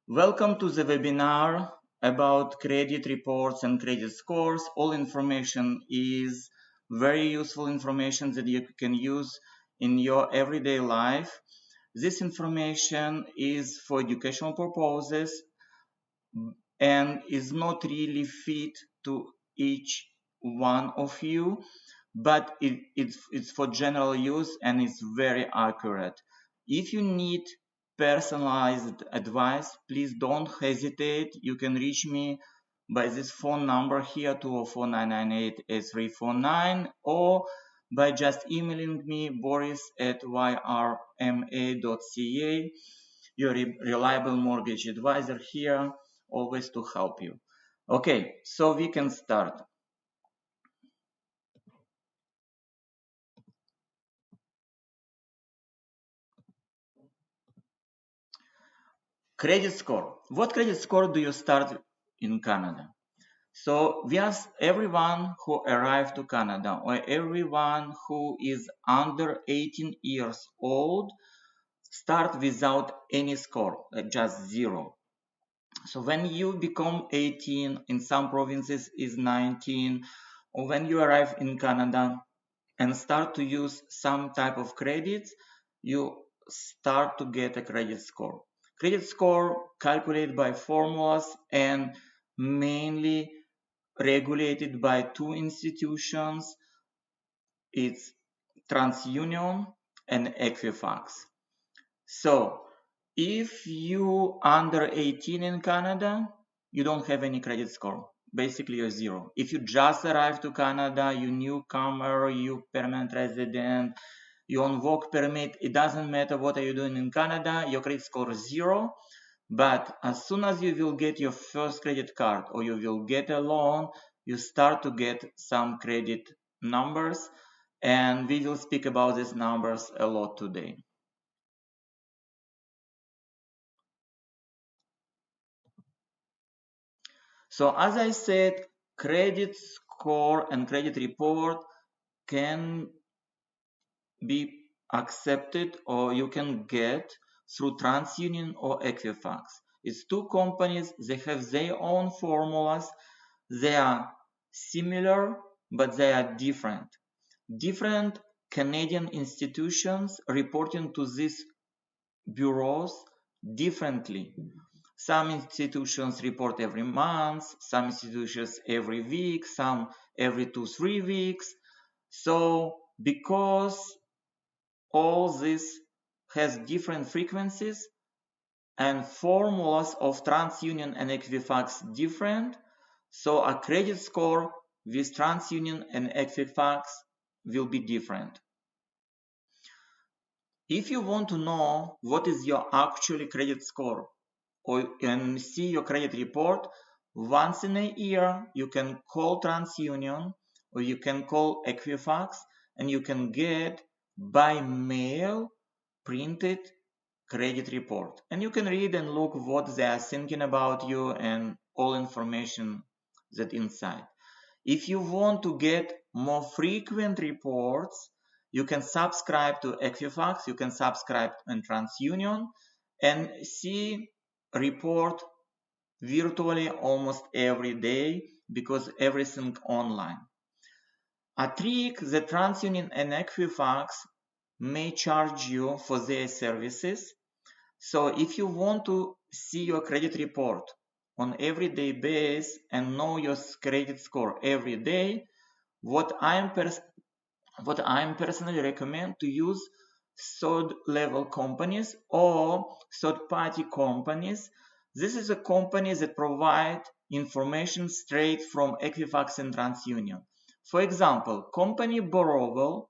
Welcome to the webinar about credit reports and credit scores. All information is very useful information that you can use in your everyday life. This information is for educational purposes and is not really fit to each one of you, but it's for general use and it's very accurate. If you need personalized advice, please don't hesitate. You can reach me by this phone number here, 204-998-8349, or by just emailing me, boris@yrma.ca, your reliable mortgage advisor here, always to help you. Okay, so we can start. Credit score. What credit score do you start in Canada? So we ask everyone who arrived to Canada or everyone who is under 18 years old start without any score, just zero. So when you become 18, in some provinces is 19, or when you arrive in Canada and start to use some type of credits, you start to get a credit score. Credit score calculated by formulas and mainly regulated by two institutions. It's TransUnion and Equifax. So if you under 18 in Canada, you don't have any credit score. Basically, you're zero. If you just arrived to Canada, you newcomer, you permanent resident, you on work permit, it doesn't matter what are you doing in Canada, your credit score is zero. But as soon as you will get your first credit card or you will get a loan, you start to get some credit numbers, and we will speak about these numbers a lot today. So as I said, credit score and credit report can be accepted or you can get through TransUnion or Equifax. It's two companies, they have their own formulas. They are similar, but they are different. Different Canadian institutions reporting to these bureaus differently. Some institutions report every month, some institutions every week, some every 2-3 weeks. So because all this has different frequencies and formulas of TransUnion and Equifax different, so a credit score with TransUnion and Equifax will be different. If you want to know what is your actual credit score and see your credit report, once in a year you can call TransUnion or you can call Equifax and you can get by mail printed credit report, and you can read and look what they are thinking about you and all information that inside. If you want to get more frequent reports, you can subscribe to Equifax, you can subscribe to TransUnion and see report virtually almost every day because everything online. A trick that TransUnion and Equifax may charge you for their services. So if you want to see your credit report on everyday basis and know your credit score every day, what I'm personally recommend to use third level companies or third party companies. This is a company that provide information straight from Equifax and TransUnion. For example, company Borrow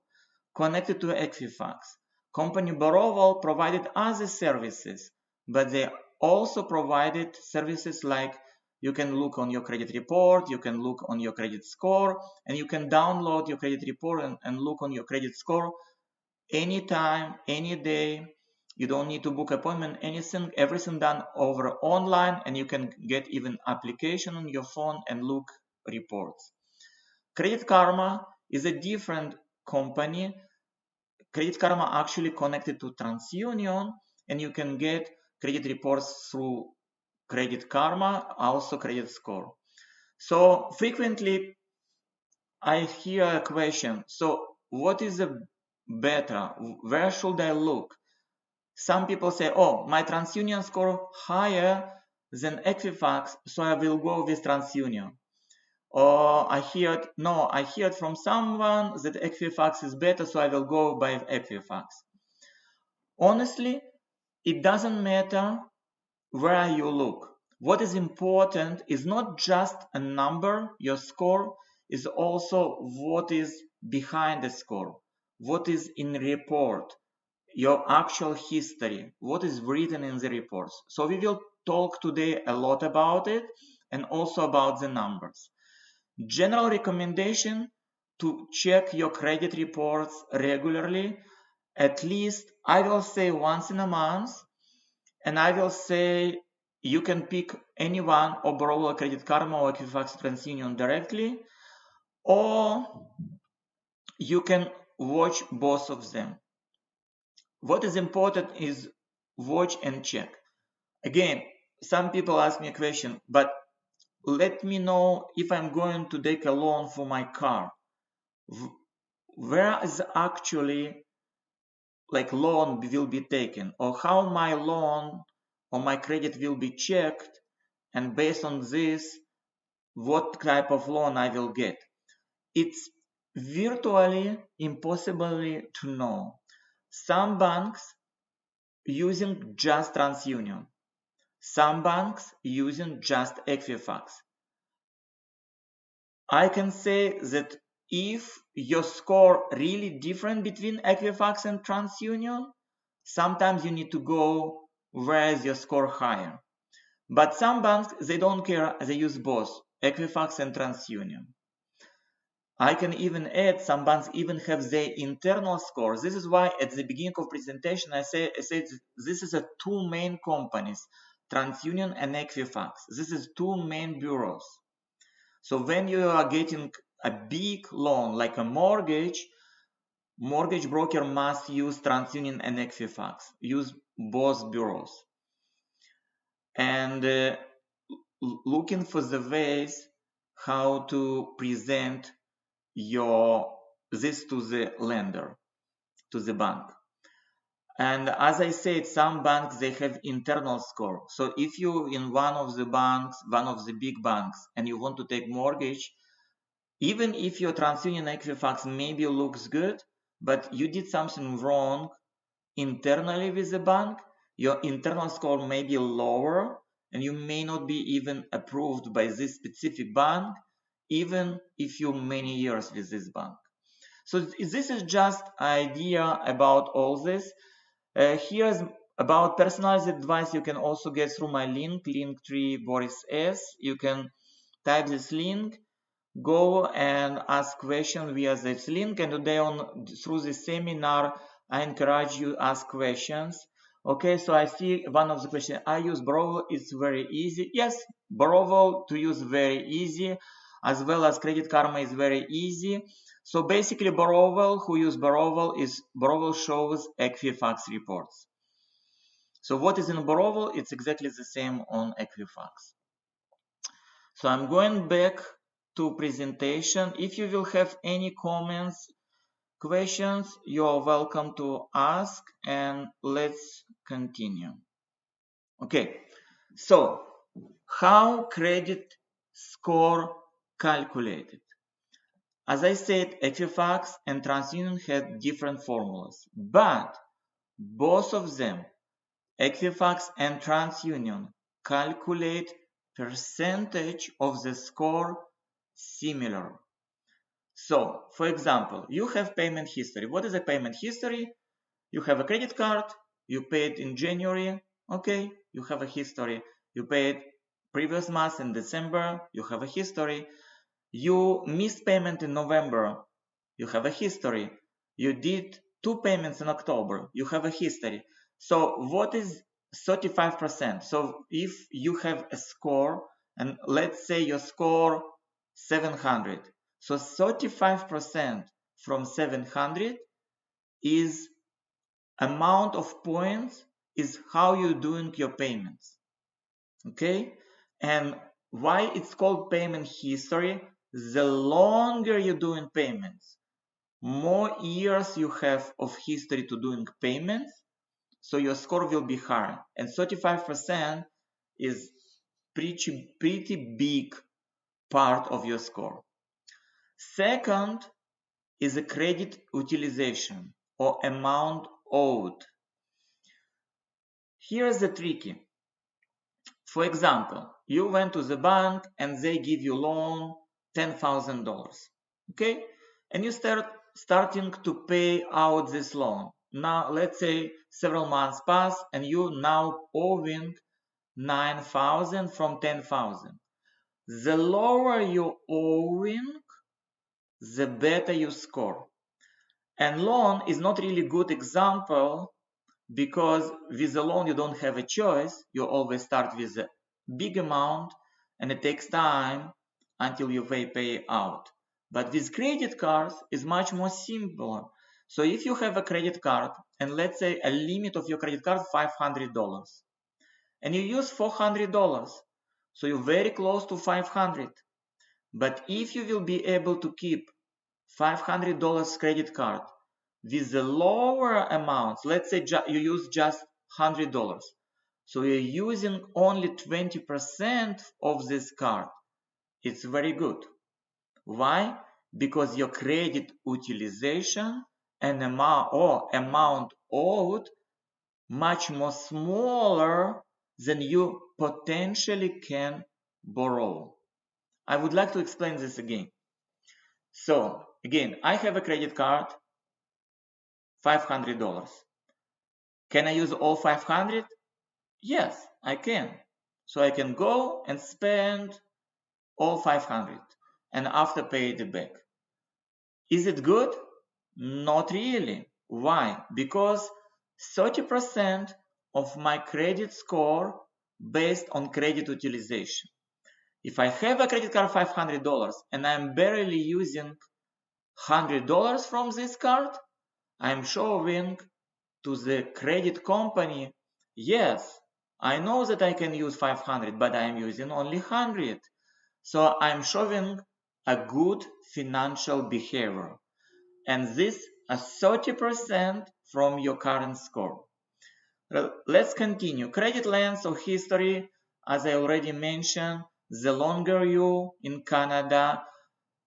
connected to Equifax. Company Borrow provided other services, but they also provided services like you can look on your credit report, you can look on your credit score, and you can download your credit report and look on your credit score anytime, any day. You don't need to book appointment, anything, everything done over online, and you can get even application on your phone and look reports. Credit Karma is a different company. Credit Karma actually connected to TransUnion, and you can get credit reports through Credit Karma, also credit score. So frequently I hear a question, so what is the better? Where should I look? Some people say, oh, my TransUnion score higher than Equifax, so I will go with TransUnion. Or I heard from someone that Equifax is better, so I will go by Equifax. Honestly, it doesn't matter where you look. What is important is not just a number, your score, is also what is behind the score, what is in the report, your actual history, what is written in the reports. So we will talk today a lot about it and also about the numbers. General recommendation to check your credit reports regularly, at least I will say once in a month, and I will say you can pick anyone, or borrow Credit Karma or Equifax TransUnion directly, or you can watch both of them. What is important is watch and check. Again, some people ask me a question, but let me know if I'm going to take a loan for my car. Where is actually like loan will be taken, or how my loan or my credit will be checked, and based on this, what type of loan I will get. It's virtually impossible to know. Some banks using just TransUnion, some banks using just Equifax. I can say that if your score really different between Equifax and TransUnion, sometimes you need to go where is your score higher. But some banks, they don't care, they use both Equifax and TransUnion. I can even add, some banks even have their internal scores. This is why at the beginning of presentation I said this is a two main companies, TransUnion and Equifax. This is two main bureaus. So when you are getting a big loan like a mortgage broker must use TransUnion and Equifax, use both bureaus. And looking for the ways how to present this to the lender, to the bank. And as I said, some banks, they have internal score. So if you in one of the banks, one of the big banks, and you want to take mortgage, even if your TransUnion Equifax maybe looks good, but you did something wrong internally with the bank, your internal score may be lower, and you may not be even approved by this specific bank, even if you're many years with this bank. So this is just idea about all this. Here's about personalized advice. You can also get through my link, Linktree Boris S. You can type this link, go and ask questions via this link. And today through this seminar, I encourage you to ask questions. Okay, so I see one of the questions. I use Borrow. It's very easy. Yes, Borrow to use very easy, as well as Credit Karma is very easy. So basically, Borrow, who use Borrow shows Equifax reports. So what is in Borrow? It's exactly the same on Equifax. So I'm going back to presentation. If you will have any comments, questions, you are welcome to ask, and let's continue. Okay, so how credit score calculated? As I said, Equifax and TransUnion had different formulas, but both of them, Equifax and TransUnion, calculate percentage of the score similar. So, for example, you have payment history. What is a payment history? You have a credit card, you paid in January, okay, you have a history. You paid previous month in December, you have a history. You missed payment in November, you have a history. You did 2 payments in October, you have a history. So what is 35%? So if you have a score, and let's say your score 700, so 35% from 700 is amount of points, is how you're doing your payments. Okay, and why it's called payment history? The longer you're doing payments, more years you have of history to doing payments, so your score will be higher. And 35% is pretty big part of your score. Second is a credit utilization or amount owed. Here's the tricky. For example, you went to the bank and they give you loan $10,000. Okay, and you starting to pay out this loan. Now let's say several months pass and you now owing 9,000 from 10,000. The lower you owing, the better you score. And loan is not really good example because with a loan you don't have a choice. You always start with a big amount and it takes time until you pay out. But with credit cards is much more simpler. So if you have a credit card and let's say a limit of your credit card $500 and you use $400, so you're very close to 500. But if you will be able to keep $500 credit card with the lower amounts, let's say you use just $100, so you're using only 20% of this card, it's very good. Why? Because your credit utilization and amount owed much more smaller than you potentially can borrow. I would like to explain this again. So again, I have a credit card, $500. Can I use all 500? Yes, I can. So I can go and spend all 500 and after pay it back. Is it good? Not really. Why? Because 30% of my credit score based on credit utilization. If I have a credit card $500 and I'm barely using $100 from this card, I'm showing to the credit company, yes, I know that I can use 500, but I'm using only 100. So I'm showing a good financial behavior. And this is 30% from your current score. Let's continue. Credit length or history, as I already mentioned, the longer you in Canada,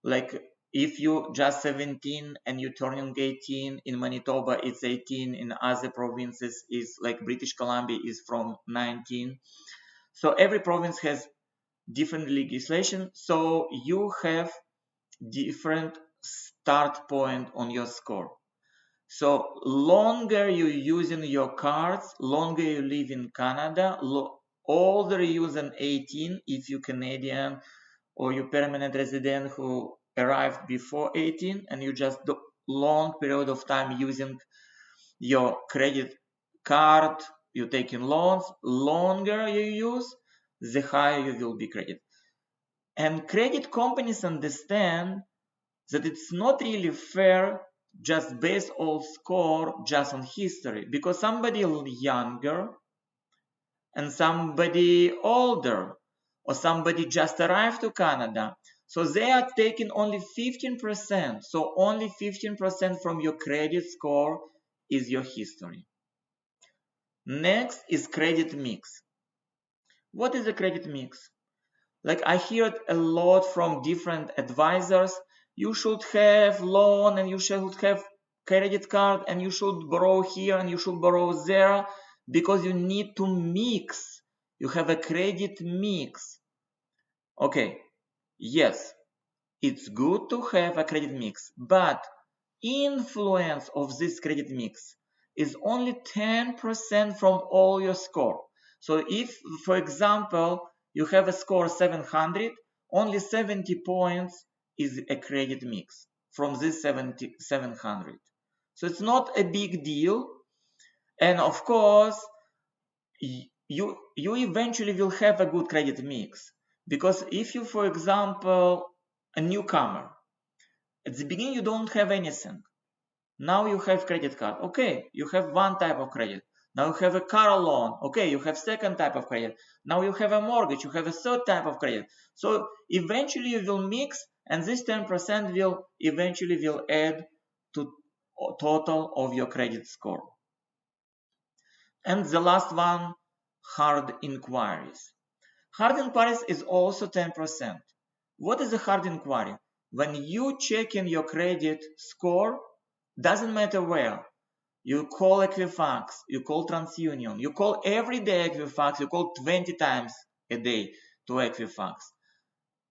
like if you just 17 and you turning 18, in Manitoba it's 18, in other provinces is like British Columbia is from 19. So every province has different legislation, so you have different start point on your score. So longer you're using your cards, longer you live in Canada, older you than 18 if you're Canadian or you're permanent resident who arrived before 18 and you just do long period of time using your credit card, you're taking loans, longer you use, the higher you will be credit. And credit companies understand that it's not really fair just base all score just on history, because somebody younger and somebody older or somebody just arrived to Canada, so they are taking only 15%. So only 15% from your credit score is your history. Next is credit mix. What is a credit mix? Like I heard a lot from different advisors, you should have loan and you should have credit card and you should borrow here and you should borrow there because you need to mix. You have a credit mix. Okay, yes, it's good to have a credit mix, but influence of this credit mix is only 10% from all your score. So if, for example, you have a score 700, only 70 points is a credit mix from this 700. So it's not a big deal. And of course, you eventually will have a good credit mix. Because if you, for example, a newcomer, at the beginning you don't have anything. Now you have credit card. Okay, you have one type of credit. Now you have a car loan. Okay, you have second type of credit. Now you have a mortgage. You have a third type of credit. So eventually you will mix, and this 10% will eventually add to total of your credit score. And the last one, hard inquiries. Hard inquiries is also 10%. What is a hard inquiry? When you check in your credit score, doesn't matter where. You call Equifax, you call TransUnion, you call every day Equifax, you call 20 times a day to Equifax.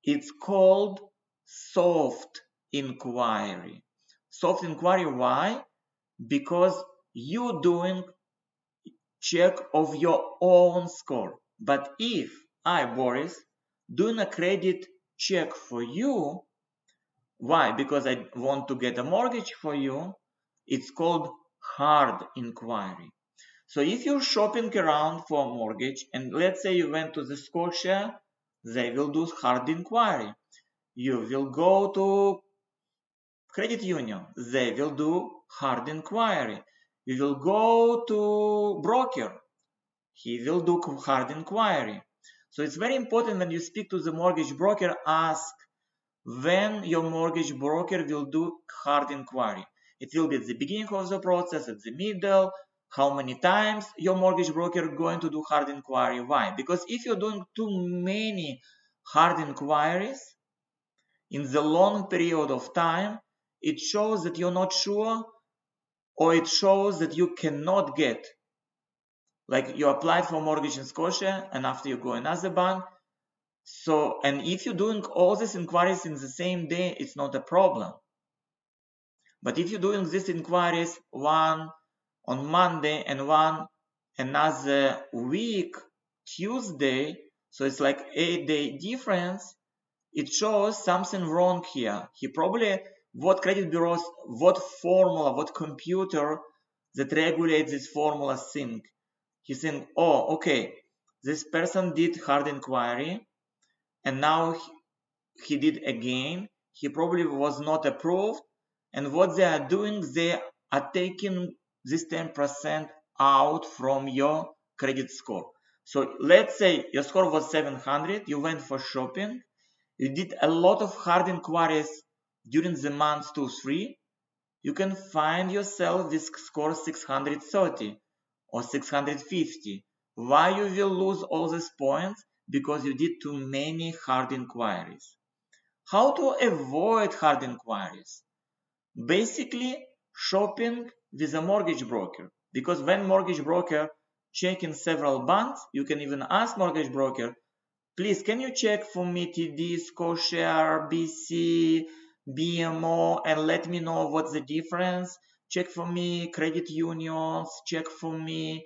It's called soft inquiry. Soft inquiry, why? Because you doing check of your own score. But if I, Boris, doing a credit check for you, why? Because I want to get a mortgage for you, it's called hard inquiry. So if you're shopping around for a mortgage, and let's say you went to the Scotia, they will do hard inquiry. You will go to credit union, they will do hard inquiry. You will go to broker, he will do hard inquiry. So it's very important when you speak to the mortgage broker, ask when your mortgage broker will do hard inquiry. It will be at the beginning of the process, at the middle, how many times your mortgage broker going to do hard inquiry. Why? Because if you're doing too many hard inquiries in the long period of time, it shows that you're not sure, or it shows that you cannot get. Like you applied for mortgage in Scotia, and after you go another bank. So, and if you're doing all these inquiries in the same day, it's not a problem. But if you're doing these inquiries, one on Monday and one another week, Tuesday, so it's like 8-day difference, it shows something wrong here. He probably, what credit bureaus, what formula, what computer that regulates this formula think. He's saying, oh, okay, this person did hard inquiry, and now he did again. He probably was not approved, and what they are doing, they are taking this 10% out from your credit score. So let's say your score was 700, you went for shopping, you did a lot of hard inquiries during the months 2-3, you can find yourself with score 630 or 650. Why you will lose all these points? Because you did too many hard inquiries. How to avoid hard inquiries? Basically, shopping with a mortgage broker. Because when mortgage broker check in several banks, you can even ask mortgage broker, please, can you check for me TD, Scotia, RBC, BMO, and let me know what's the difference? Check for me credit unions, check for me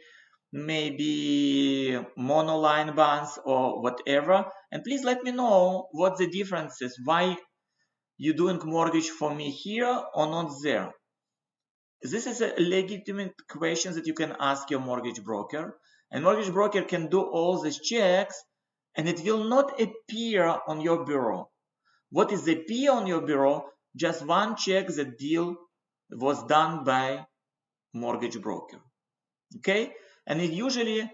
maybe monoline banks or whatever. And please let me know what the difference is, why you doing mortgage for me here or not there. This is a legitimate question that you can ask your mortgage broker, and mortgage broker can do all these checks, and it will not appear on your bureau. What is appear on your bureau? Just one check that deal was done by mortgage broker. Okay, and it usually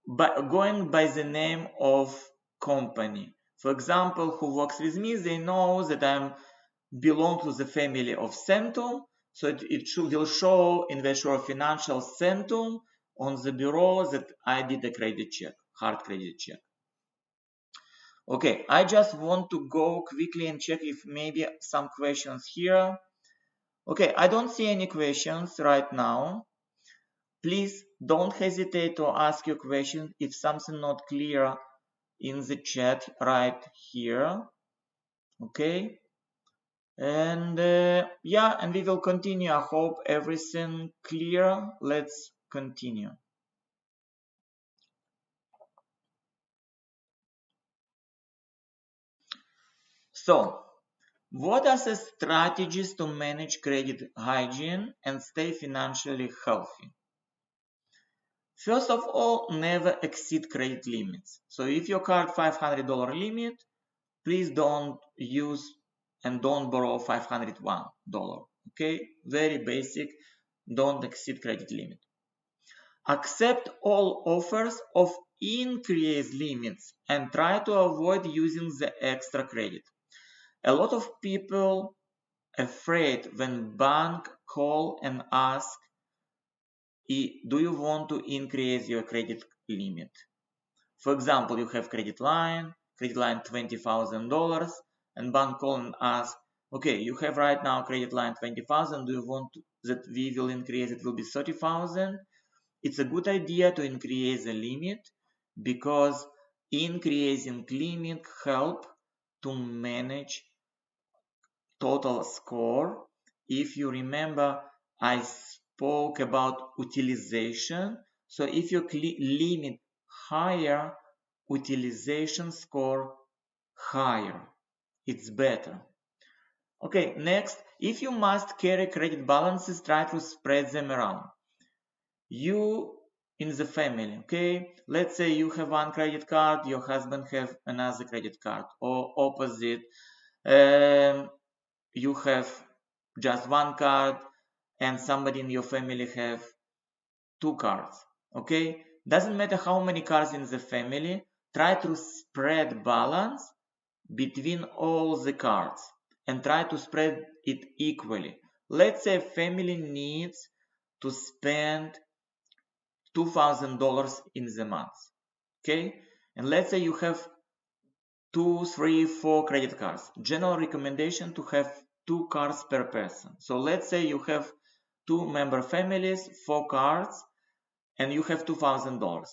going by the name of company. For example, who works with me, they know that I belong to the family of Centum, so it will show in the Shore Financial Centum on the bureau that I did a credit check, hard credit check. Okay, I just want to go quickly and check if maybe some questions here. Okay, I don't see any questions right now. Please don't hesitate to ask your question if something not clear in the chat right here. Okay, and yeah, and we will continue. I hope everything clear. Let's continue. So, what are the strategies to manage credit hygiene and stay financially healthy? First of all, never exceed credit limits. So if your card $500 limit, please don't use and don't borrow $501. Okay, very basic. Don't exceed credit limit. Accept all offers of increased limits and try to avoid using the extra credit. A lot of people afraid when bank call and ask, do you want to increase your credit limit? For example, you have credit line $20,000, and bank call and ask, okay, you have right now credit line 20,000. Do you want that we will increase it will be 30,000? It's a good idea to increase the limit because increasing limit help to manage total score. If you remember, I spoke about utilization. So if you limit higher, utilization score higher. It's better. Okay, next, if you must carry credit balances, try to spread them around. You in the family, okay? Let's say you have one credit card, your husband have another credit card, or opposite. You have just one card and somebody in your family have two cards, okay? Doesn't matter how many cards in the family, try to spread balance between all the cards and try to spread it equally. Let's say family needs to spend $2,000 in the month, okay? And let's say you have 2, 3, 4 credit cards. General recommendation to have 2 cards per person. So let's say you have 2 member families, 4 cards, and you have $2,000.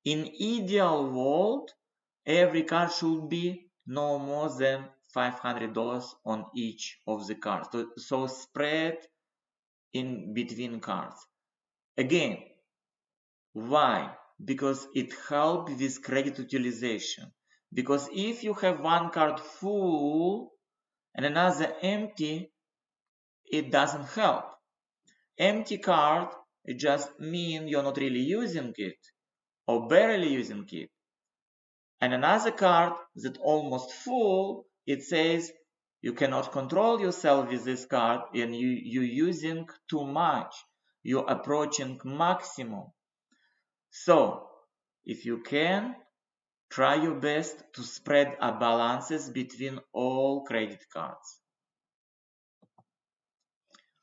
In ideal world, every card should be no more than $500 on each of the cards. So spread in between cards. Again, why? Because it helps with credit utilization. Because if you have one card full and another empty, it doesn't help. Empty card, it just means you're not really using it or barely using it. And another card that almost full, it says you cannot control yourself with this card and you're using too much. You're approaching maximum. So, if you can, try your best to spread balances between all credit cards.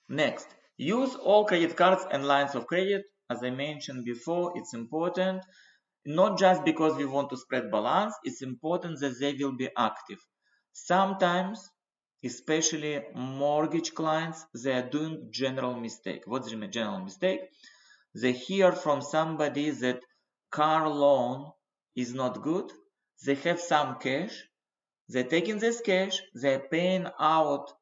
Next, use all credit cards and lines of credit. As I mentioned before, it's important. Not just because we want to spread balance, it's important that they will be active. Sometimes, especially mortgage clients, they are doing general mistake. What's the general mistake? They hear from somebody that car loan is not good. They have some cash. They're taking this cash. They're paying out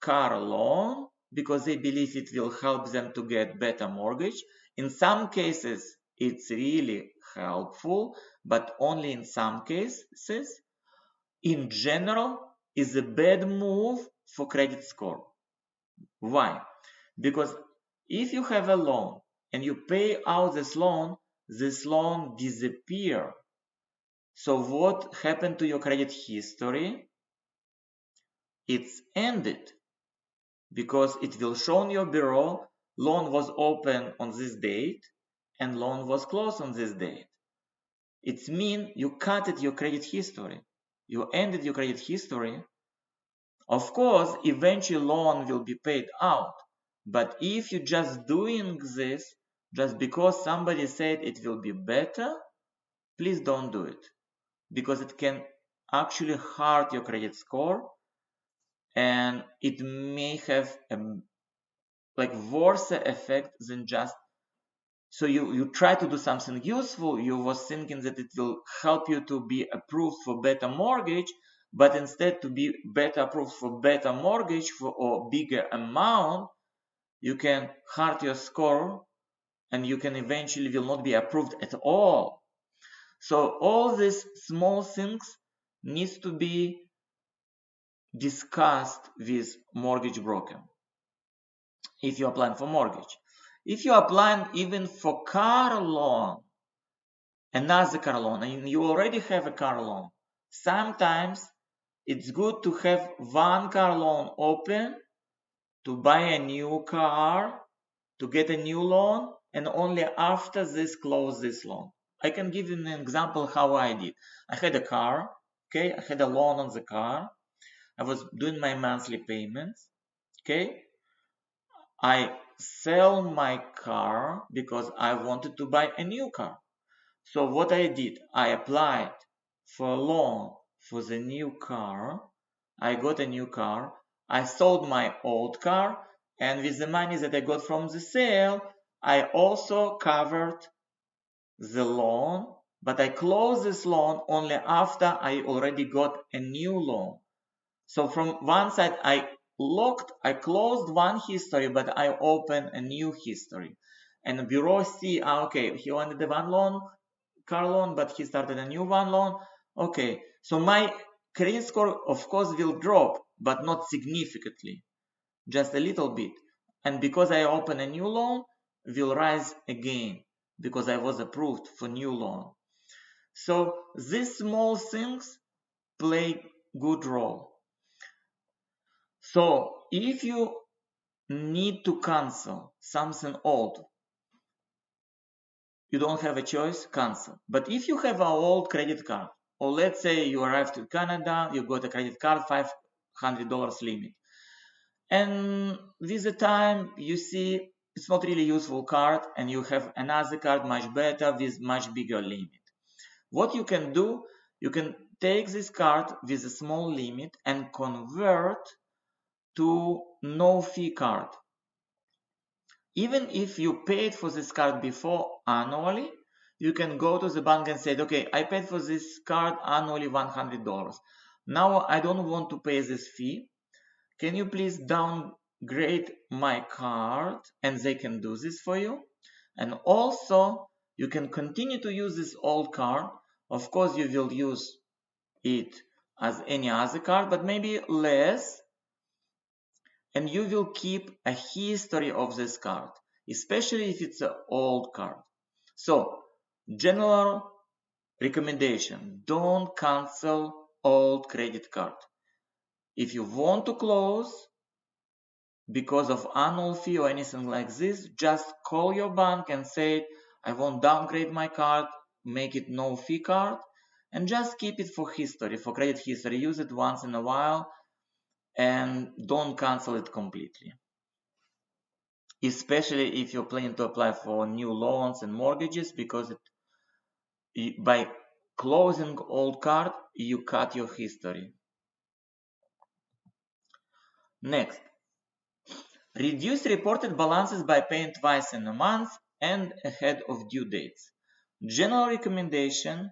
car loan because they believe it will help them to get better mortgage. In some cases, it's really helpful, but only in some cases. In general, it's a bad move for credit score. Why? Because if you have a loan and you pay out this loan disappears. So what happened to your credit history? It's ended because it will show in your bureau loan was open on this date and loan was closed on this date. It means you cut your credit history. You ended your credit history. Of course, eventually loan will be paid out. But if you're just doing this just because somebody said it will be better, please don't do it. Because it can actually hurt your credit score and it may have a worse effect than just. So you try to do something useful, you was thinking that it will help you to be approved for better mortgage, but instead to be better approved for better mortgage or bigger amount, you can hurt your score and you can eventually will not be approved at all. So all these small things needs to be discussed with mortgage broker if you're applying for mortgage. If you're applying even for car loan, another car loan, and you already have a car loan, sometimes it's good to have one car loan open to buy a new car, to get a new loan, and only after this close this loan. I can give you an example how I did. I had a car, okay, I had a loan on the car. I was doing my monthly payments, okay. I sell my car because I wanted to buy a new car. So what I did, I applied for a loan for the new car. I got a new car. I sold my old car, and with the money that I got from the sale, I also covered the loan, but I closed this loan only after I already got a new loan. So from one side, I closed one history, but I opened a new history. And the bureau see, okay, he wanted the one loan, car loan, but he started a new one loan. Okay, so my credit score, of course, will drop, but not significantly, just a little bit. And because I open a new loan, will rise again, because I was approved for new loan. So these small things play good role. So if you need to cancel something old, you don't have a choice, cancel. But if you have an old credit card, or let's say you arrived to Canada, you got a credit card, $500 limit, and with the time you see it's not really useful card, and you have another card much better with much bigger limit. What you can do, you can take this card with a small limit and convert to no fee card. Even if you paid for this card before annually, you can go to the bank and say, okay, I paid for this card annually $100. Now I don't want to pay this fee. Can you please downgrade my card? And they can do this for you. And also, you can continue to use this old card. Of course, you will use it as any other card, but maybe less. And you will keep a history of this card, especially if it's an old card. So, general recommendation, don't cancel old credit card. If you want to close because of annual fee or anything like this, just call your bank and say, I won't downgrade my card, make it no fee card, and just keep it for history, for credit history. Use it once in a while and don't cancel it completely. Especially if you're planning to apply for new loans and mortgages, because by closing old card, you cut your history. Next, reduce reported balances by paying twice in a month and ahead of due dates. General recommendation,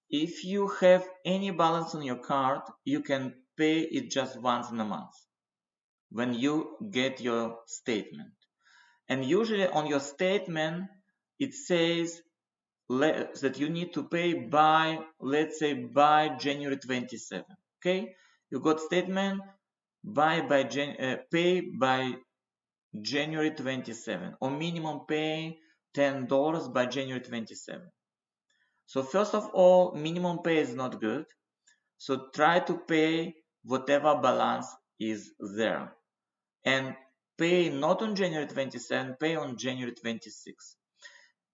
if you have any balance on your card, you can pay it just once in a month when you get your statement. And usually on your statement, it says that you need to pay by, let's say, by January 27. Okay, you got statement pay by January 27, or minimum pay $10 by January 27. So first of all, minimum pay is not good. So try to pay whatever balance is there, and pay not on January 27, pay on January 26.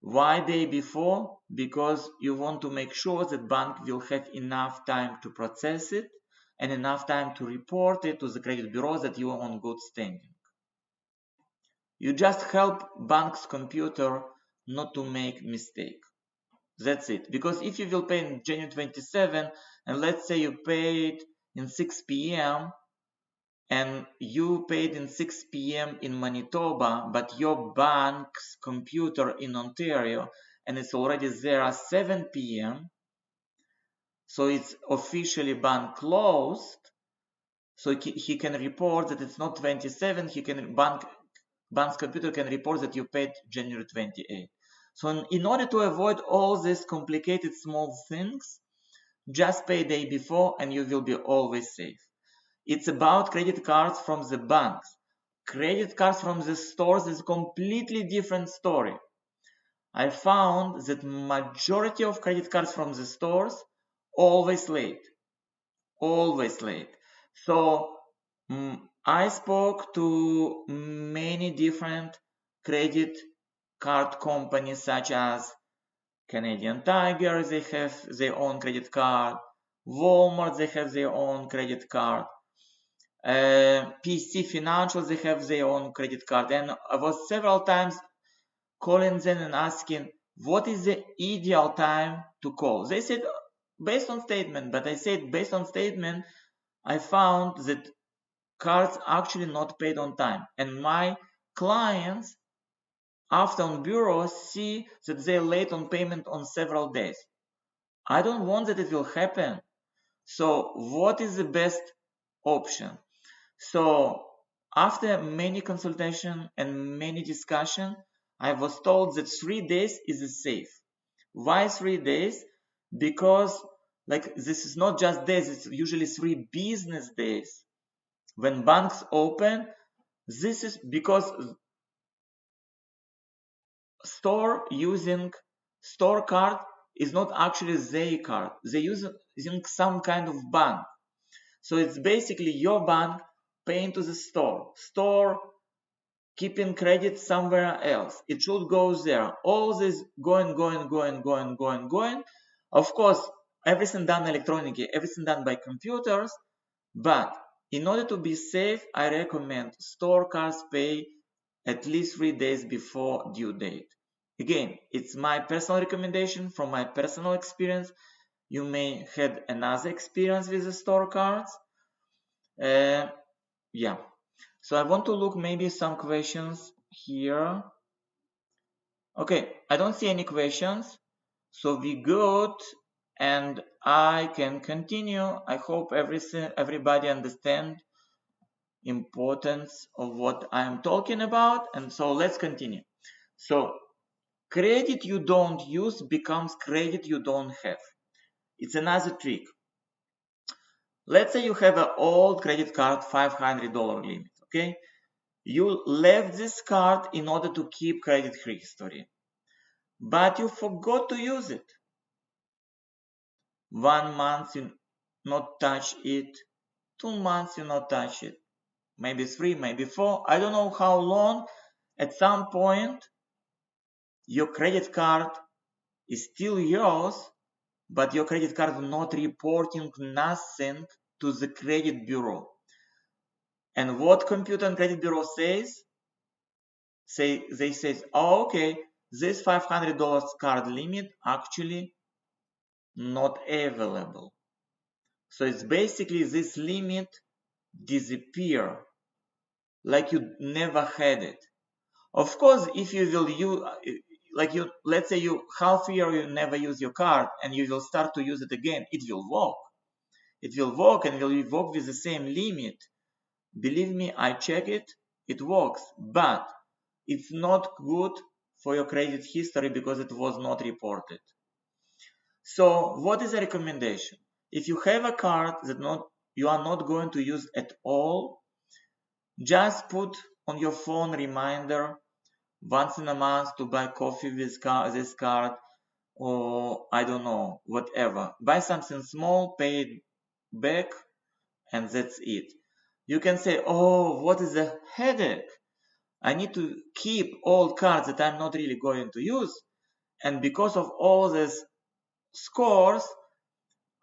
Why day before? Because you want to make sure that bank will have enough time to process it and enough time to report it to the credit bureau that you are on good standing. You just help bank's computer not to make mistake. That's it. Because if you will pay in January 27, and let's say you paid in 6 p.m. and you paid in 6 p.m. in Manitoba, but your bank's computer in Ontario, and it's already there at 7 p.m., so it's officially bank closed, so he can report that it's not 27, bank's computer can report that you paid January 28. So in order to avoid all these complicated small things, just pay day before and you will be always safe. It's about credit cards from the banks. Credit cards from the stores is a completely different story. I found that majority of credit cards from the stores always late. Always late. So I spoke to many different credit card companies such as Canadian Tiger, they have their own credit card. Walmart, they have their own credit card. PC Financial, they have their own credit card. And I was several times calling them and asking, what is the ideal time to call? They said, based on statement, but I said, based on statement, I found that cards actually not paid on time. And my clients, after on bureau, see that they're late on payment on several days. I don't want that it will happen. So what is the best option? So after many consultation and many discussion, I was told that 3 days is safe. Why 3 days? Because like this is not just days, it's usually 3 business days. When banks open, this is because store using store card is not actually their card. They using some kind of bank. So it's basically your bank paying to the store. Store keeping credit somewhere else. It should go there. All this going. Of course, everything done electronically, everything done by computers. But in order to be safe, I recommend store cards pay at least 3 days before due date. Again, it's my personal recommendation from my personal experience. You may have another experience with the store cards. Yeah. So I want to look maybe some questions here. Okay, I don't see any questions. So we good and I can continue. I hope everybody understand importance of what I'm talking about. And so let's continue. So credit you don't use becomes credit you don't have. It's another trick. Let's say you have an old credit card, $500 limit, okay? You left this card in order to keep credit history, but you forgot to use it. 1 month you not touch it, 2 months you not touch it, maybe 3, maybe 4, I don't know how long. At some point, your credit card is still yours, but your credit card is not reporting nothing to the credit bureau. And what Computer and Credit Bureau says? They say, oh, okay, this $500 card limit actually not available. So it's basically this limit disappear, like you never had it. Of course, if you will use, let's say you half year you never use your card and you will start to use it again, it will work. It will work and will work with the same limit. Believe me, I check it, it works, but it's not good for your credit history because it was not reported. So what is the recommendation? If you have a card that you are not going to use at all, just put on your phone reminder once in a month to buy coffee with this card, or I don't know, whatever. Buy something small, pay it back, and that's it. You can say, oh, what is a headache? I need to keep old cards that I'm not really going to use. And because of all these scores,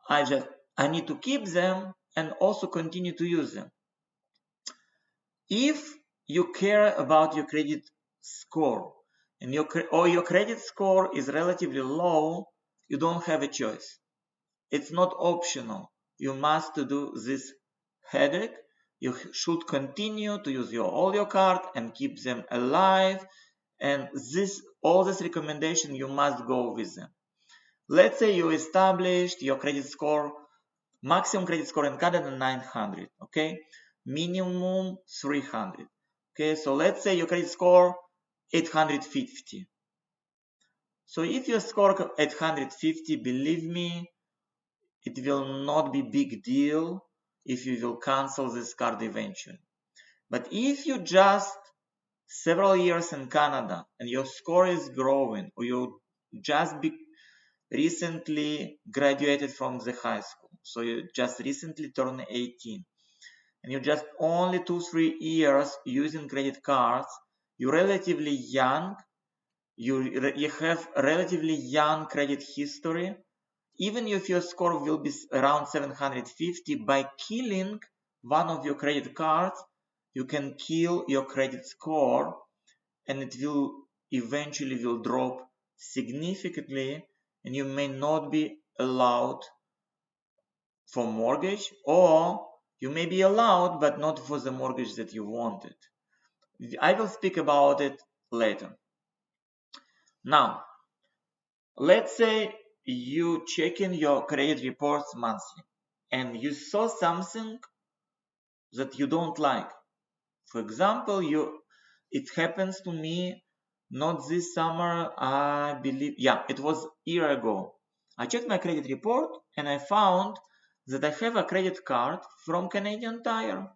I need to keep them and also continue to use them. If you care about your credit score and your credit score is relatively low, you don't have a choice. It's not optional. You must do this headache. You should continue to use all your card and keep them alive. And all this recommendation, you must go with them. Let's say you established your credit score, maximum credit score in Canada 900, okay? Minimum 300. Okay, so let's say your credit score 850. So if you score 850, believe me, it will not be big deal if you will cancel this card eventually. But if you just several years in Canada and your score is growing, or you just recently graduated from the high school, so you just recently turned 18, and you just only 2-3 years using credit cards, you're relatively young, you have relatively young credit history, even if your score will be around 750, by killing one of your credit cards, you can kill your credit score, and it will eventually will drop significantly, and you may not be allowed for mortgage, or you may be allowed but not for the mortgage that you wanted. I will speak about it later. Now, let's say you check in your credit reports monthly and you saw something that you don't like. For example, it happens to me not this summer, I believe, yeah, it was a year ago. I checked my credit report and I found that I have a credit card from Canadian Tire.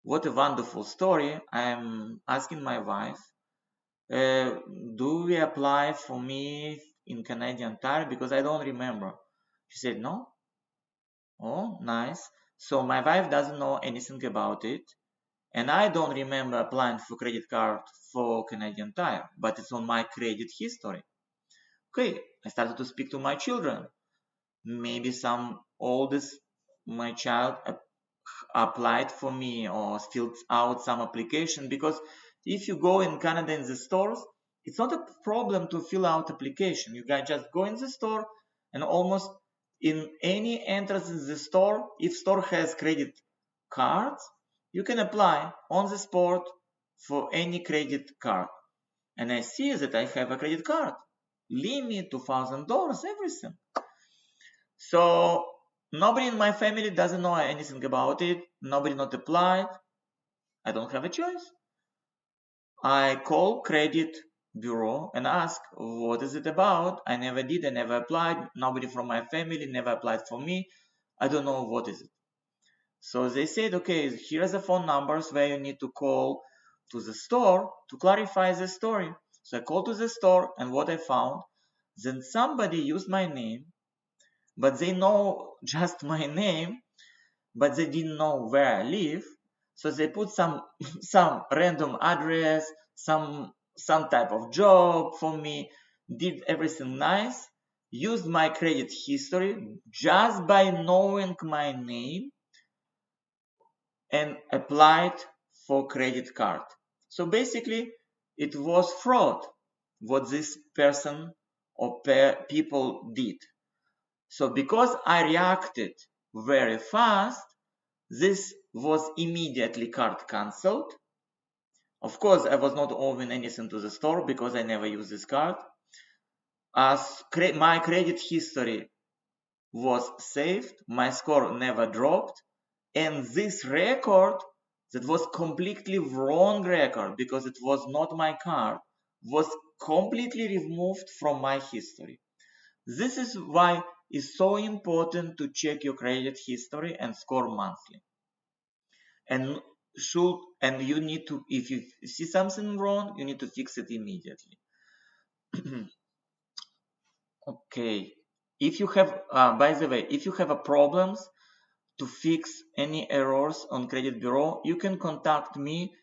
What a wonderful story. I'm asking my wife, do we apply for me in Canadian Tire? Because I don't remember. She said, no. Oh, nice. So my wife doesn't know anything about it. And I don't remember applying for credit card for Canadian Tire, but it's on my credit history. Okay, I started to speak to my children. Maybe my child applied for me or filled out some application, because if you go in Canada in the stores, it's not a problem to fill out application. You guys just go in the store, and almost in any entrance in the store, if store has credit cards, you can apply on the spot for any credit card. And I see that I have a credit card, limit $2,000, everything. So nobody in my family doesn't know anything about it. Nobody not applied. I don't have a choice. I call credit bureau and ask, what is it about? I never did. I never applied. Nobody from my family never applied for me. I don't know what is it. So they said, okay, here are the phone numbers where you need to call to the store to clarify the story. So I called to the store, and what I found, then somebody used my name, but they know just my name, but they didn't know where I live. So they put some random address, some type of job for me, did everything nice, used my credit history just by knowing my name, and applied for credit card. So basically, it was fraud what this person or people did. So because I reacted very fast, this was immediately card cancelled. Of course, I was not owing anything to the store because I never used this card. As my credit history was saved, my score never dropped, and this record, that was completely wrong record because it was not my card, was completely removed from my history. This is why it's so important to check your credit history and score monthly. And you need to, if you see something wrong, you need to fix it immediately. Okay. If you have, by the way, if you have a problems to fix any errors on credit bureau, you can contact me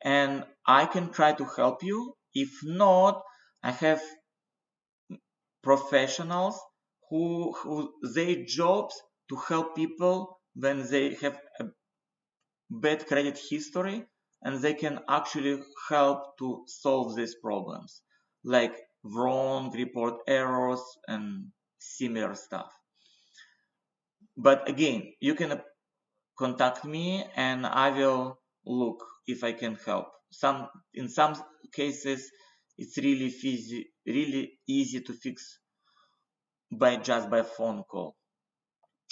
and I can try to help you. If not, I have professionals who their jobs to help people when they have a bad credit history, and they can actually help to solve these problems, like wrong report errors and similar stuff. But again, you can contact me and I will look if I can help. In some cases, it's really easy to fix just by phone call.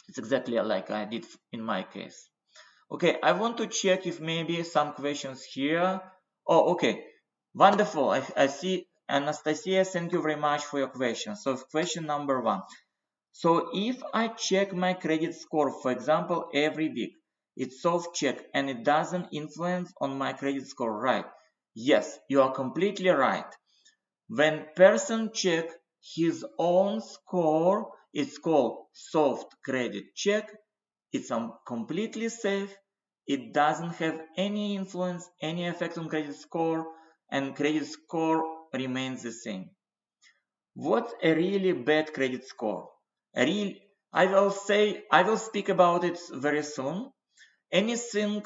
It's exactly like I did in my case. Okay, I want to check if maybe some questions here. Oh, okay. Wonderful. I see Anastasia, thank you very much for your question. So question number 1. So if I check my credit score, for example, every week, it's soft check and it doesn't influence on my credit score, right? Yes, you are completely right. When person check his own score, it's called soft credit check. It's completely safe. It doesn't have any influence, any effect on credit score, and credit score remains the same. What's a really bad credit score? I will speak about it very soon. Anything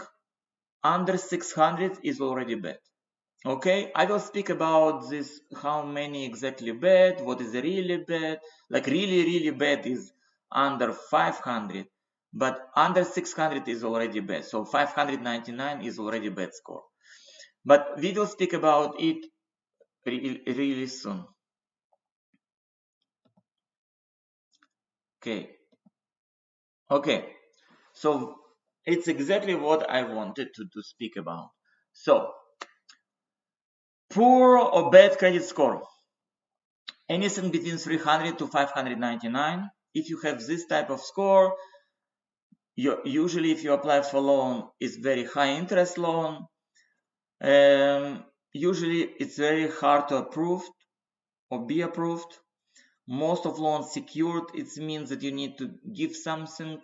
under 600 is already bad. Okay, I will speak about this, how many exactly bad, what is really bad. Like really bad is under 500, but under 600 is already bad. So 599 is already bad score. But we will speak about it really soon. Okay, so it's exactly what I wanted to speak about. So, poor or bad credit score. Anything between 300 to 599. If you have this type of score, usually if you apply for loan, it's very high interest loan. Usually it's very hard to approve or be approved. Most of loans secured, it means that you need to give something,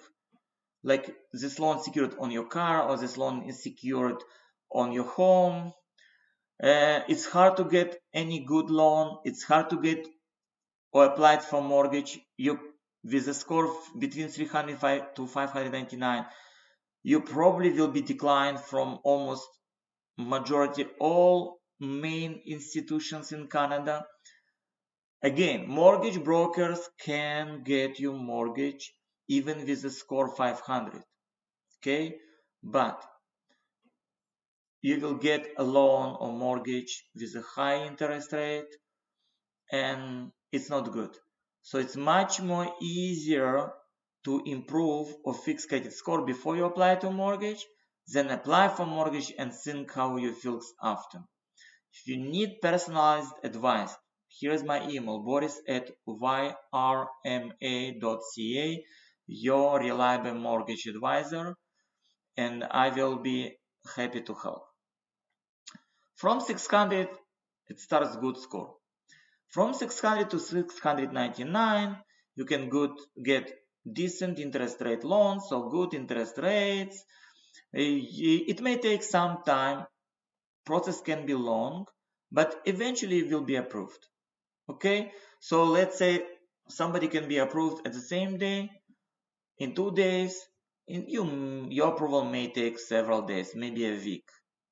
like this loan secured on your car, or this loan is secured on your home. It's hard to get any good loan. It's hard to get or applied for mortgage. You with a score between 305 to 599, you probably will be declined from almost majority all main institutions in Canada. Again, mortgage brokers can get you mortgage even with a score 500. Okay, but you will get a loan or mortgage with a high interest rate, and it's not good. So it's much more easier to improve or fix credit score before you apply to mortgage than apply for mortgage and think how you feel after. If you need personalized advice, here's my email, boris@yrma.ca, your reliable mortgage advisor, and I will be happy to help. From 600, it starts good score. From 600 to 699, you can get decent interest rate loans, so good interest rates. It may take some time, process can be long, but eventually it will be approved. Okay, so let's say somebody can be approved at the same day, in 2 days. Your approval may take several days, maybe a week.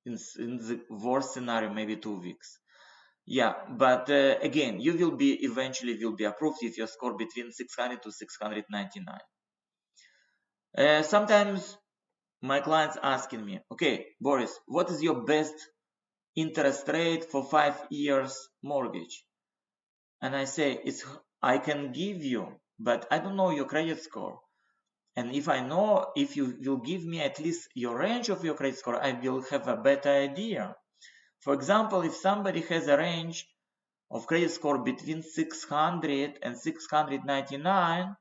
In the worst scenario, maybe 2 weeks. Yeah, but again, you will be eventually approved if you score between 600 to 699. Sometimes my clients asking me, okay, Boris, what is your best interest rate for 5 years mortgage? And I say, I can give you, but I don't know your credit score. And if I know, if you will give me at least your range of your credit score, I will have a better idea. For example, if somebody has a range of credit score between 600 and 699,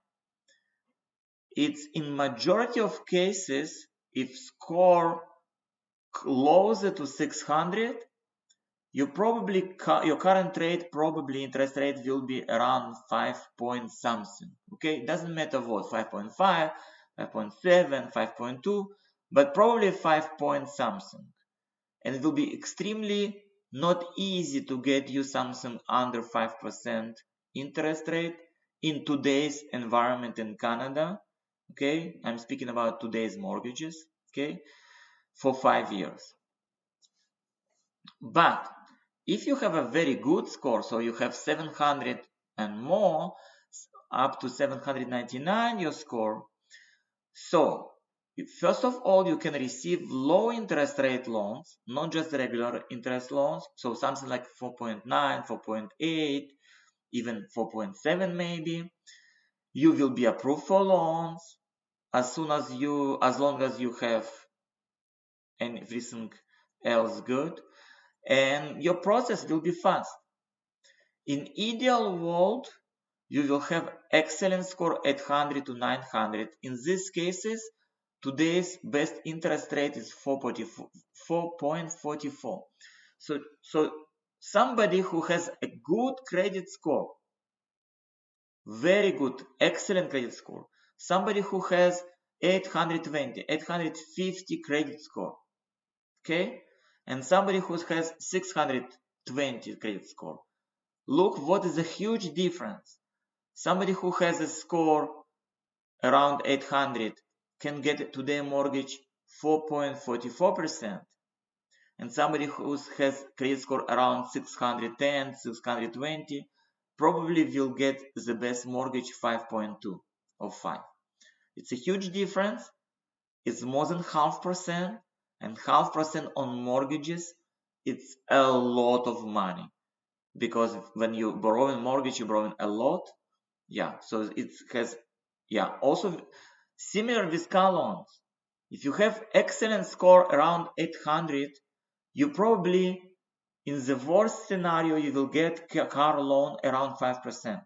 it's in majority of cases, if score closer to 600, your current rate, probably interest rate will be around 5 point something. Okay, it doesn't matter what, 5.5, 5.7, 5.2, but probably 5 point something. And it will be extremely not easy to get you something under 5% interest rate in today's environment in Canada. Okay, I'm speaking about today's mortgages. Okay, for 5 years. But if you have a very good score, so you have 700 and more, up to 799 your score, so first of all, you can receive low interest rate loans, not just regular interest loans, so something like 4.9, 4.8, even 4.7 maybe. You will be approved for loans as long as you have everything else good, and your process will be fast. In ideal world, you will have excellent score 800 to 900. In these cases, today's best interest rate is 4.44. So somebody who has a good credit score, very good, excellent credit score, somebody who has 820, 850 credit score, okay, and somebody who has 600 720 credit score. Look what is a huge difference. Somebody who has a score around 800 can get today a mortgage 4.44%. And somebody who has credit score around 610, 620 probably will get the best mortgage 5.2 or 5. It's a huge difference. It's more than 0.5%, and 0.5% on mortgages, it's a lot of money, because when you borrow a mortgage, you borrow a lot. Yeah, so it has, yeah, also similar with car loans. If you have excellent score around 800, you probably, in the worst scenario, you will get a car loan around 5%.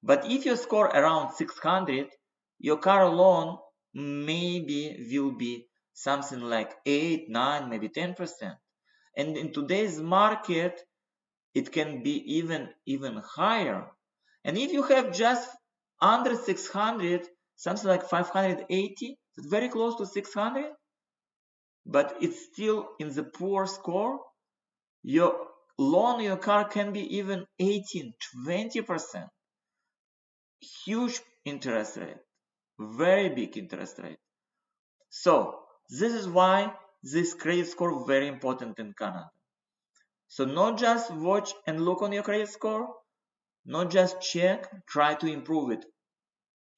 But if you score around 600, your car loan maybe will be something like 8, 9, maybe 10%. And in today's market, it can be even higher. And if you have just under 600, something like 580, it's very close to 600, but it's still in the poor score, your loan on your car can be even 18, 20%. Huge interest rate, very big interest rate. So this is why this credit score very important in Canada. So not just watch and look on your credit score, not just check, try to improve it.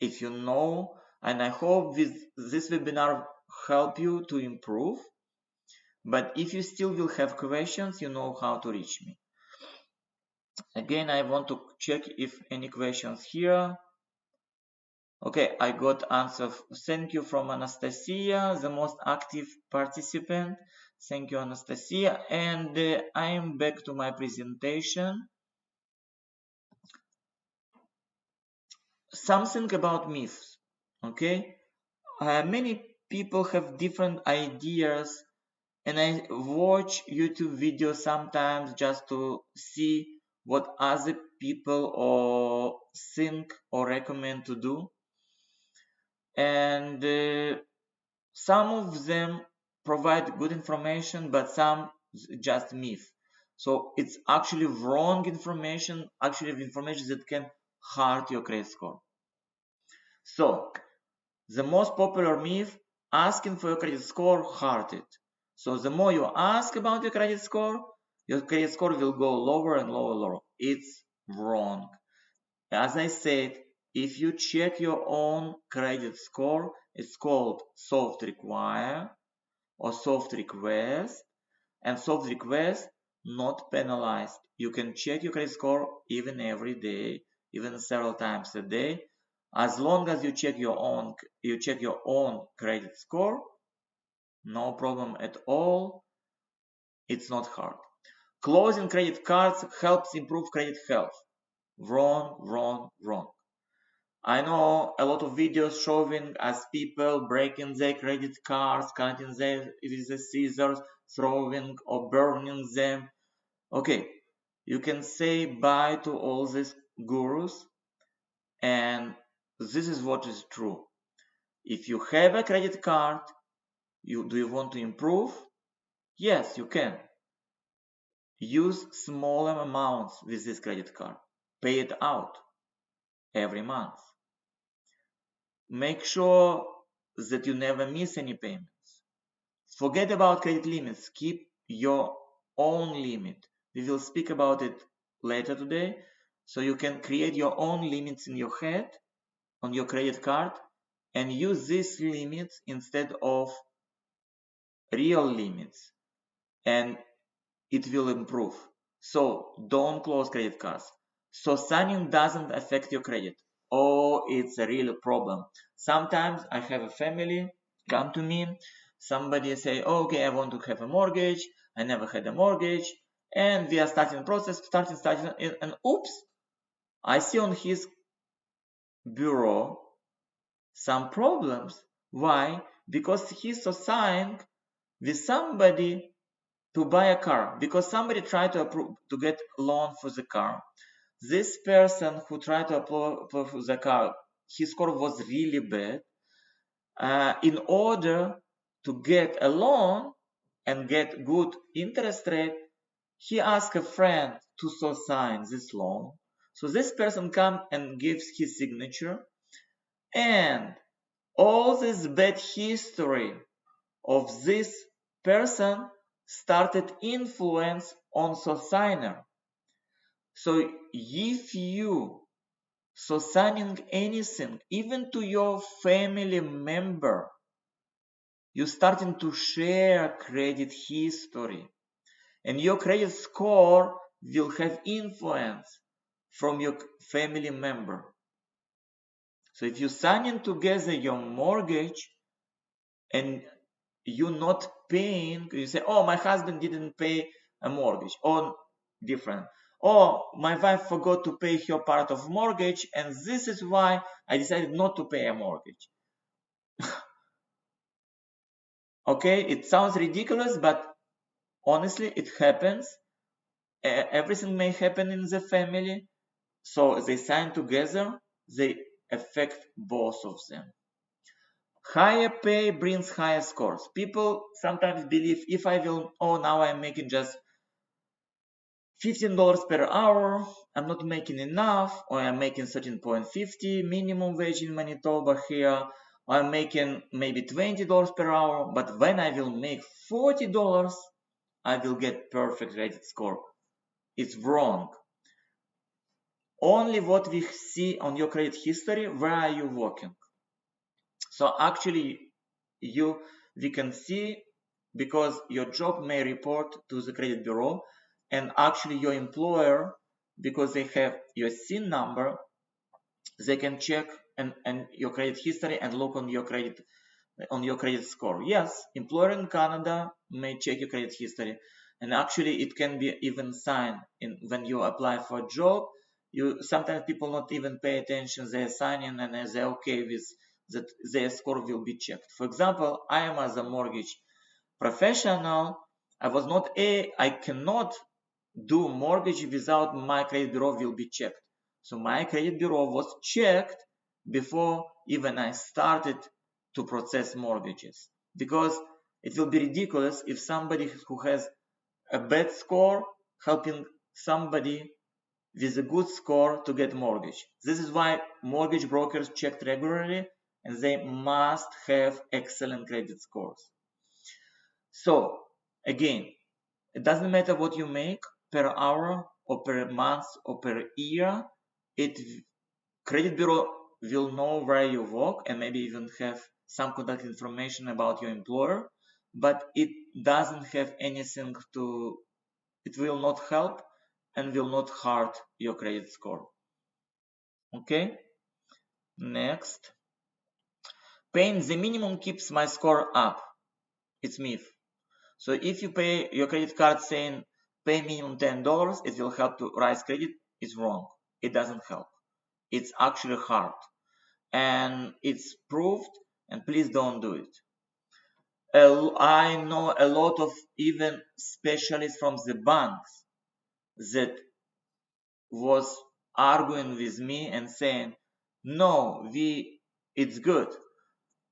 If you know, and I hope this webinar help you to improve. But if you still will have questions, you know how to reach me. Again, I want to check if any questions here. Okay, I got answer. Thank you from Anastasia, the most active participant. Thank you, Anastasia. And I am back to my presentation. Something about myths. Okay, many people have different ideas, and I watch YouTube videos sometimes just to see what other people or think or recommend to do. And some of them provide good information, but some just myth. So it's actually wrong information, actually information that can hurt your credit score. So the most popular myth, asking for your credit score hurt it. So the more you ask about your credit score will go lower and lower. It's wrong. As I said, if you check your own credit score, it's called soft require or soft request, and soft request not penalized. You can check your credit score even every day, even several times a day, as long as you check your own credit score. No problem at all. It's not hard. Closing credit cards helps improve credit health. Wrong, wrong, wrong. I know a lot of videos showing as people breaking their credit cards, cutting them with the scissors, throwing or burning them. Okay, you can say bye to all these gurus, and this is what is true. If you have a credit card, do you want to improve? Yes, you can. Use smaller amounts with this credit card. Pay it out every month. Make sure that you never miss any payments. Forget about credit limits. Keep your own limit. We will speak about it later today. So you can create your own limits in your head on your credit card and use these limits instead of real limits, and it will improve. So don't close credit cards. So signing doesn't affect your credit. Oh, it's a real problem. Sometimes I have a family come to me. Somebody say, oh, okay, I want to have a mortgage. I never had a mortgage. And we are starting the process, starting, and oops, I see on his bureau some problems. Why? Because he's assigned with somebody to buy a car, because somebody tried to get a loan for the car. This person who tried to apply for the car, his score was really bad. In order to get a loan and get good interest rate, he asks a friend to so sign this loan. So this person comes and gives his signature, and all this bad history of this person started influence on so signer. So if you so signing anything, even to your family member, you starting to share credit history, and your credit score will have influence from your family member. So if you signing together your mortgage and you're not paying, you say, oh, my husband didn't pay a mortgage, or different. Oh, my wife forgot to pay her part of mortgage, and this is why I decided not to pay a mortgage. Okay, it sounds ridiculous, but honestly, it happens. Everything may happen in the family. So they sign together, they affect both of them. Higher pay brings higher scores. People sometimes believe if I will, oh, now I'm making just $15 per hour, I'm not making enough, or I'm making 13.50 minimum wage in Manitoba here, or I'm making maybe $20 per hour, but when I will make $40, I will get perfect credit score. It's wrong. Only what we see on your credit history, where are you working? So actually, we can see, because your job may report to the credit bureau, and actually your employer, because they have your SIN number, they can check and your credit history and look on your credit score. Yes, employer in Canada may check your credit history, and actually it can be even signed in when you apply for a job. Sometimes people not even pay attention, they sign in and they're okay with that their score will be checked. For example, I am as a mortgage professional, I cannot do mortgage without my credit bureau will be checked. So my credit bureau was checked before even I started to process mortgages, because it will be ridiculous if somebody who has a bad score helping somebody with a good score to get mortgage. This is why mortgage brokers checked regularly, and they must have excellent credit scores. So again, it doesn't matter what you make per hour or per month or per year. Credit bureau will know where you work and maybe even have some contact information about your employer, but it doesn't have anything to, it will not help and will not hurt your credit score. Okay, next. Paying the minimum keeps my score up. It's myth. So if you pay your credit card saying pay minimum $10, it will help to rise credit, it's wrong. It doesn't help. It's actually hard. And it's proved, and please don't do it. I know a lot of even specialists from the banks that was arguing with me and saying, no, it's good.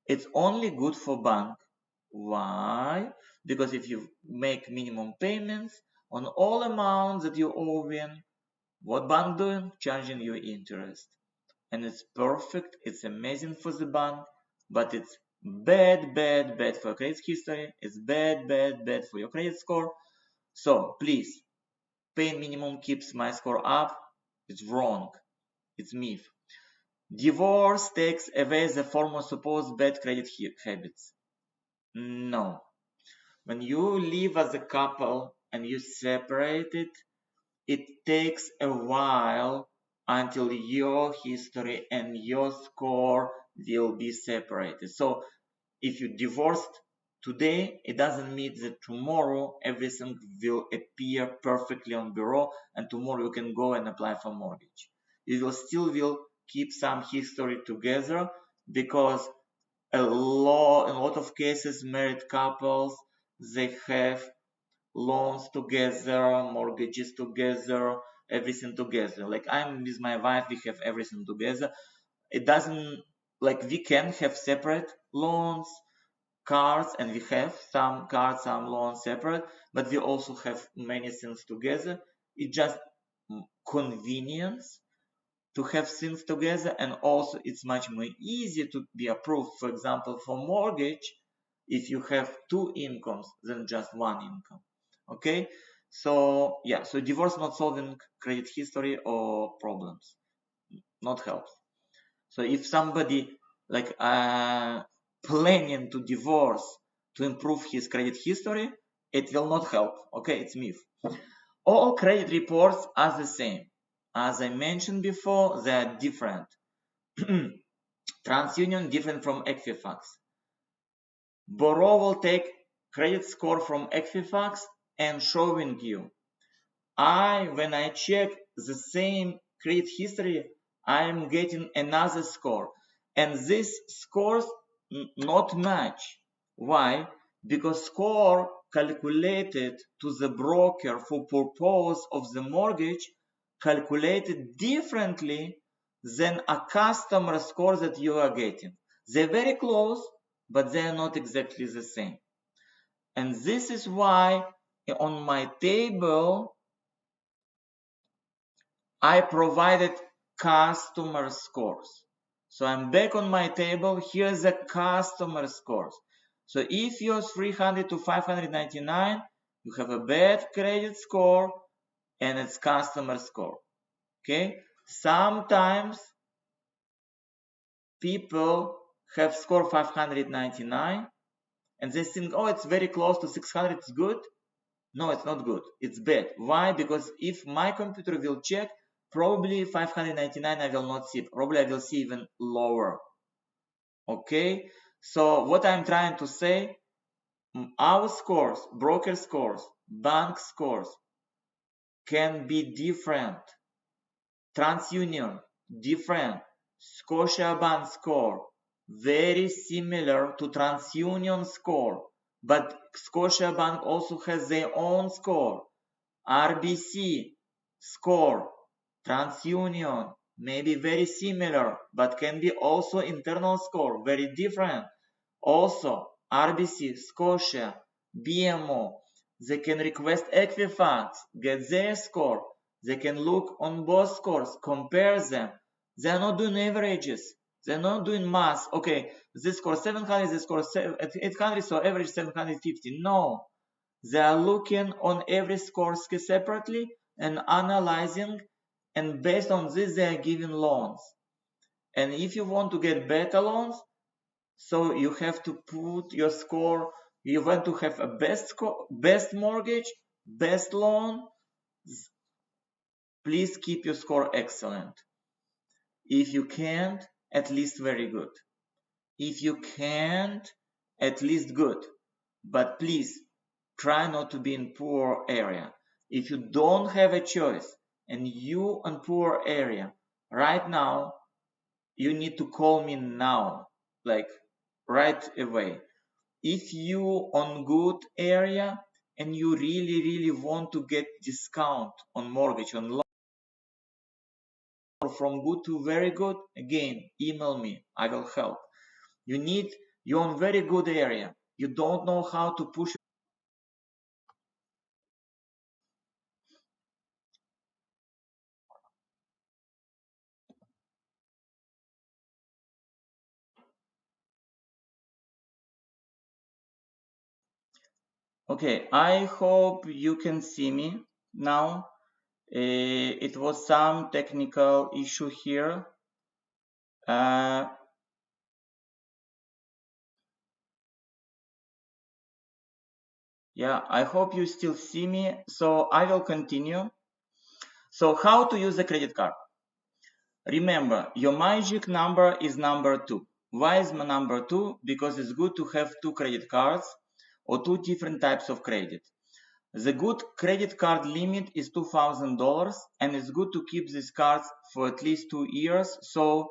It's only good for bank. Why? Because if you make minimum payments on all amounts that you owe in, what bank doing? Charging you interest. And it's perfect, it's amazing for the bank, but it's bad for credit history, it's bad for your credit score. So please, pay minimum keeps my score up. It's wrong. It's myth. Divorce takes away the former supposed bad credit habits. No. When you live as a couple and you separated, it takes a while until your history and your score will be separated. So if you divorced today, it doesn't mean that tomorrow everything will appear perfectly on bureau and tomorrow you can go and apply for mortgage. You will still keep some history together, because in a lot of cases, married couples, they have loans together, mortgages together, everything together. Like I'm with my wife, we have everything together. It doesn't, like we can have separate loans, cards, and we have some cards, some loans separate, but we also have many things together. It's just convenience to have things together, and also it's much more easier to be approved, for example, for mortgage, if you have two incomes than just one income. Okay, so yeah, so divorce not solving credit history or problems, not helps. So if somebody like planning to divorce to improve his credit history, it will not help. Okay, it's myth. All credit reports are the same. As I mentioned before, they are different. TransUnion different from Equifax. Borrow will take credit score from Equifax and showing you. When I check the same credit history, I am getting another score. And this scores not match. Why? Because score calculated to the broker for purpose of the mortgage calculated differently than a customer score that you are getting. They're very close, but they are not exactly the same. And this is why on my table I provided customer scores. So I'm back on my table. Here's the customer scores. So if you're 300 to 599, you have a bad credit score and it's customer score. Okay. Sometimes people have score 599 and they think, oh, it's very close to 600. It's good. No, it's not good. It's bad. Why? Because if my computer will check, probably 599 I will not see. Probably I will see even lower. Okay. So what I'm trying to say, our scores, broker scores, bank scores can be different. TransUnion, different. Scotiabank score, very similar to TransUnion score. But Scotiabank also has their own score. RBC score, TransUnion, maybe very similar, but can be also internal score, very different. Also, RBC, Scotia, BMO, they can request Equifax, get their score. They can look on both scores, compare them. They are not doing averages. They're not doing math. Okay, this score 700, this score 800, so average 750. No, they are looking on every score separately and analyzing, and based on this they are giving loans. And if you want to get better loans, so you have to put your score, you want to have a best score, best mortgage, best loan, please keep your score excellent. If you can't, at least very good. If you can't, at least good. But please try not to be in poor area. If you don't have a choice and you in poor area right now, you need to call me now, like right away. If you on good area and you really want to get discount on mortgage on loan, from good to very good, again email me, I will help. You're on very good area, you don't know how to push. Okay, I hope you can see me now. It was some technical issue here. Yeah, I hope you still see me. So I will continue. So how to use the credit card? Remember, your magic number is number 2. Why is my number 2? Because it's good to have 2 credit cards or 2 different types of credit. The good credit card limit is $2,000 and it's good to keep these cards for at least 2 years. So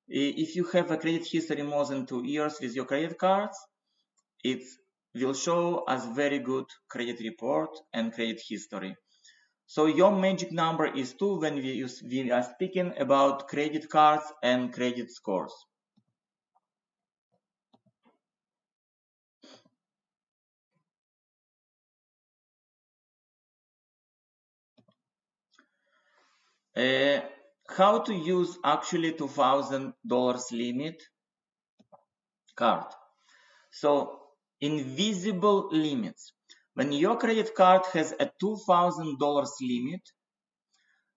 if you have a credit history more than 2 years with your credit cards, it will show as very good credit report and credit history. So your magic number is 2 when we are speaking about credit cards and credit scores. How to use actually $2,000 limit card. So invisible limits. When your credit card has a $2,000 limit,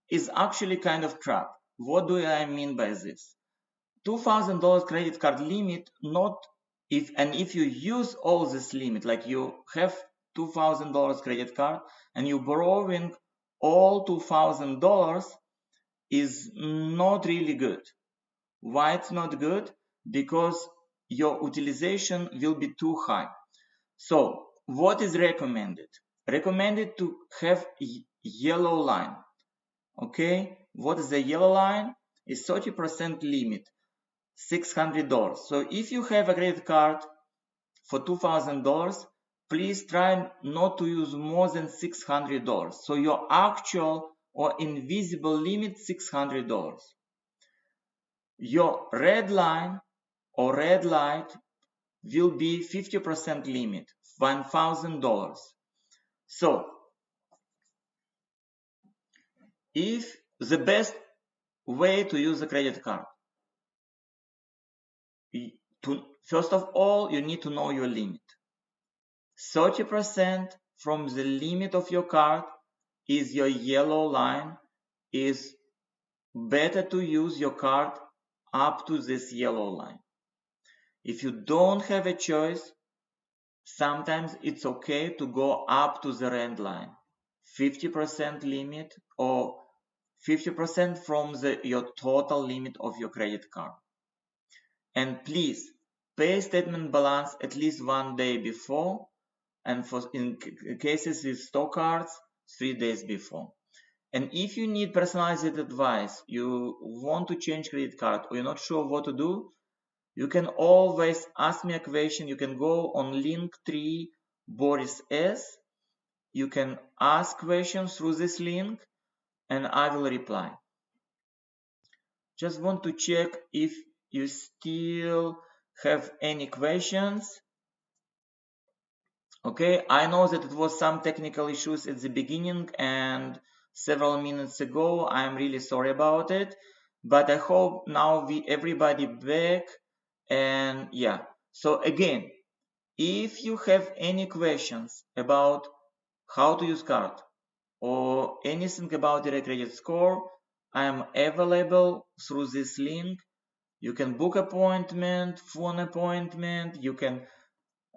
is actually kind of crap. What do I mean by this? $2,000 credit card limit, not if you use all this limit, like you have $2,000 credit card and you borrowing all $2,000, is not really good. Why it's not good? Because your utilization will be too high. So what is recommended? Recommended to have yellow line. Okay, what is the yellow line? Is 30% limit, $600. So if you have a credit card for $2,000, please try not to use more than $600. So your actual or invisible limit $600. Your red line or red light will be 50% limit, $1,000. So if the best way to use a credit card, first of all, you need to know your limit. 30% from the limit of your card is your yellow line. Is better to use your card up to this yellow line. If you don't have a choice, sometimes it's okay to go up to the red line, 50% limit or 50% from your total limit of your credit card. And please pay statement balance at least 1 day before, and in cases with stock cards, 3 days before. And if you need personalized advice, you want to change credit card or you're not sure what to do, you can always ask me a question. You can go on Linktree Boris S. You can ask questions through this link and I will reply. Just want to check if you still have any questions. Okay, I know that it was some technical issues at the beginning and several minutes ago. I'm really sorry about it, but I hope now everybody back. And yeah, so again, if you have any questions about how to use card or anything about your credit score, I am available through this link. You can book appointment, phone appointment, you can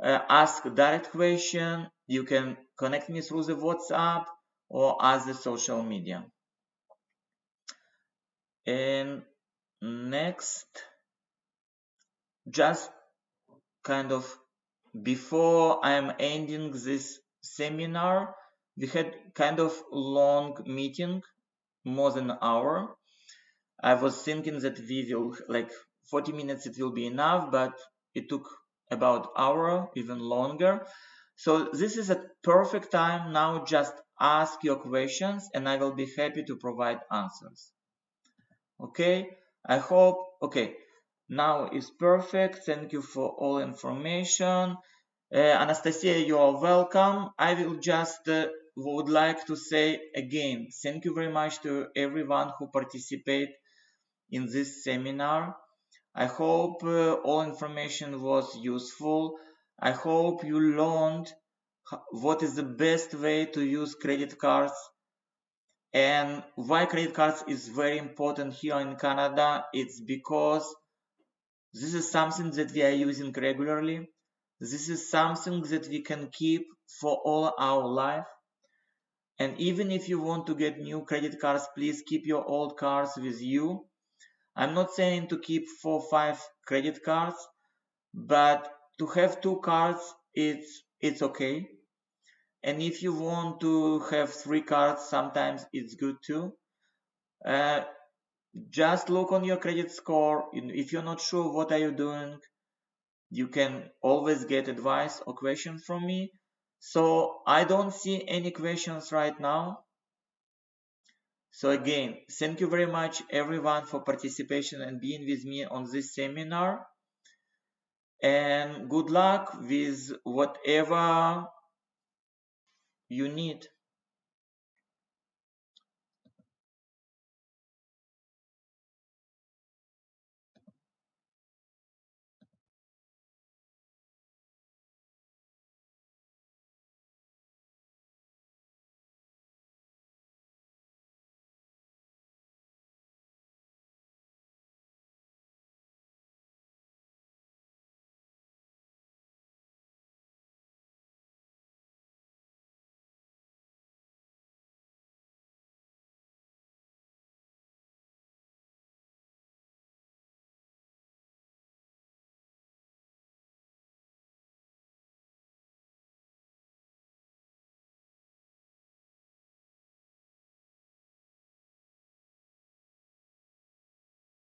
ask direct question, you can connect me through the WhatsApp or other social media. And next, just kind of before I am ending this seminar, we had kind of long meeting, more than an hour. I was thinking that we will, like 40 minutes it will be enough, but it took about hour, even longer. So this is a perfect time now. Just ask your questions and I will be happy to provide answers. Okay, I hope, okay, now is perfect. Thank you for all information. Anastasia, you are welcome. I will just would like to say again, thank you very much to everyone who participate in this seminar. I hope all information was useful. I hope you learned what is the best way to use credit cards and why credit cards is very important here in Canada. It's because this is something that we are using regularly. This is something that we can keep for all our life. And even if you want to get new credit cards, please keep your old cards with you. I'm not saying to keep 4 or 5 credit cards, but to have 2 cards, it's okay. And if you want to have 3 cards, sometimes it's good too. Just look on your credit score. If you're not sure what are you doing, you can always get advice or questions from me. So I don't see any questions right now. So again, thank you very much everyone for participation and being with me on this seminar. And good luck with whatever you need.